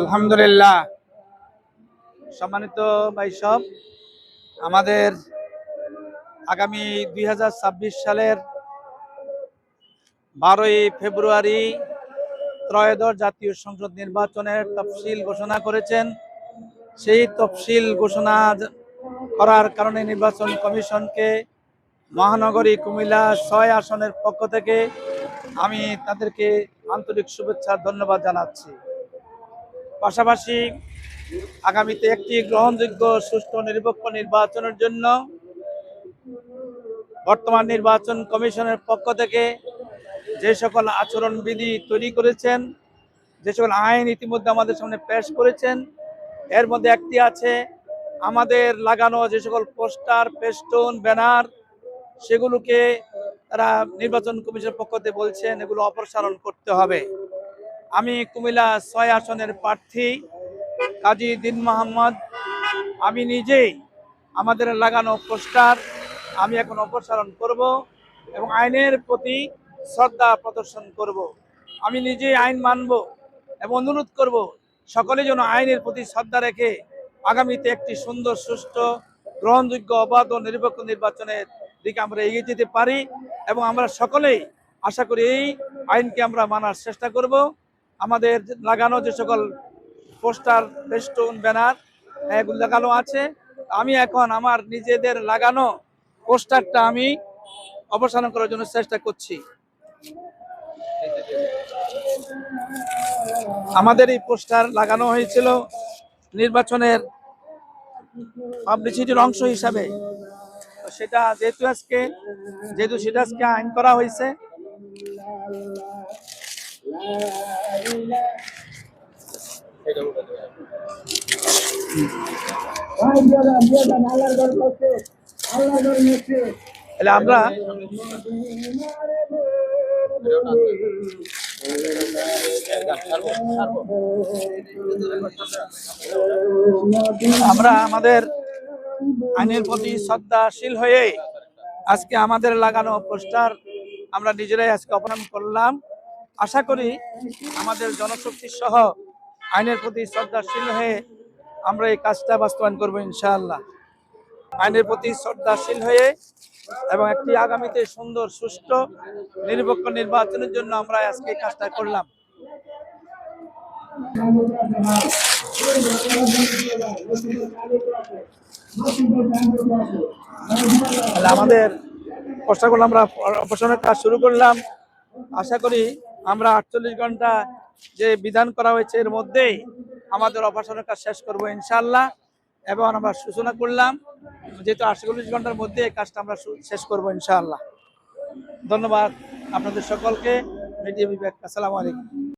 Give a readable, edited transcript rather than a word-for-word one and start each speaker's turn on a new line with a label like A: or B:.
A: আলহামদুলিল্লাহ। সম্মানিত ভাই সব, আমাদের আগামী 2026 সালের 12ই ফেব্রুয়ারি ত্রয়োদশ জাতীয় সংসদ নির্বাচনের তফসিল ঘোষণা করেছেন। সেই তফসিল ঘোষণা করার কারণে নির্বাচন কমিশনকে মহানগরী কুমিল্লা 6 আসনের পক্ষ থেকে আমি তাদেরকে আন্তরিক শুভেচ্ছা ধন্যবাদ জানাচ্ছি। পাশাপাশি আগামীতে একটি গ্রহণযোগ্য সুষ্ঠু নিরপেক্ষ নির্বাচনের জন্য বর্তমান নির্বাচন কমিশনের পক্ষ থেকে যে সকল আচরণবিধি তৈরি করেছেন, যে সকল আইন ইতিমধ্যে আমাদের সামনে পেশ করেছেন, এর মধ্যে একটি আছে আমাদের লাগানো যে সকল পোস্টার, পেস্টুন, ব্যানার, সেগুলোকে তারা নির্বাচন কমিশনের পক্ষ থেকে বলছেন এগুলো অপসারণ করতে হবে। আমি কুমিল্লা 6 আসনের প্রার্থী কাজী দিন মোহাম্মদ, আমি নিজেই আমাদের লাগানো পোস্টার আমি এখন অপসারণ করব এবং আইনের প্রতি শ্রদ্ধা প্রদর্শন করব। আমি নিজেই আইন মানব এবং অনুরোধ করব সকলে যেন আইনের প্রতি শ্রদ্ধা রেখে আগামীতে একটি সুন্দর, সুষ্ঠু, গ্রহণযোগ্য, অবাধ ও নিরপেক্ষ নির্বাচনের দিকে আমরা এগিয়ে যেতে পারি এবং আমরা সকলেই আশা করি এই আইনকে আমরা মানার চেষ্টা করব। আমাদের লাগানো যে সকল পোস্টার, পেস্টুন, ব্যানার এগুলো লাগানো আছে, আমি এখন আমার নিজেদের লাগানো পোস্টারটা আমি অপসারণ করার জন্য চেষ্টা করছি। আমাদের এই পোস্টার লাগানো হয়েছিল নির্বাচনের পাবলিসিটির অংশ হিসাবে। সেটা যেহেতু সেটা আজকে আইন করা হয়েছে, আমরা আমাদের আইনের প্রতি শ্রদ্ধাশীল হয়ে আজকে আমাদের লাগানো পোস্টার আমরা নিজেরাই আজকে অপসারণ করলাম। আশা করি আমাদের জনশক্তি সহ আইনের প্রতি শ্রদ্ধাশীল হয়ে আমরা এই কাজটা বাস্তবায়ন করবো ইনশাআল্লাহ। আইনের প্রতি শ্রদ্ধাশীল হয়ে এবং একটি আগামীতে সুন্দর, সুষ্ঠু, নিরপেক্ষ নির্বাচনের জন্য আমরা আজকে এই কাজটা করলাম। আমাদের পোস্টারগুলো আমরা অপসারণের কাজ শুরু করলাম। আশা করি আমরা 48 ঘন্টা যে বিধান করা হয়েছে এর মধ্যেই আমাদের অপসারণের কাজ শেষ করবো ইনশাআল্লাহ। এবং আমরা সূচনা করলাম যেহেতু 48 ঘন্টার মধ্যে এই কাজটা আমরা শেষ করবো ইনশাআল্লাহ। ধন্যবাদ আপনাদের সকলকে। মিডিয়া বিভাগ, আসসালামু আলাইকুম।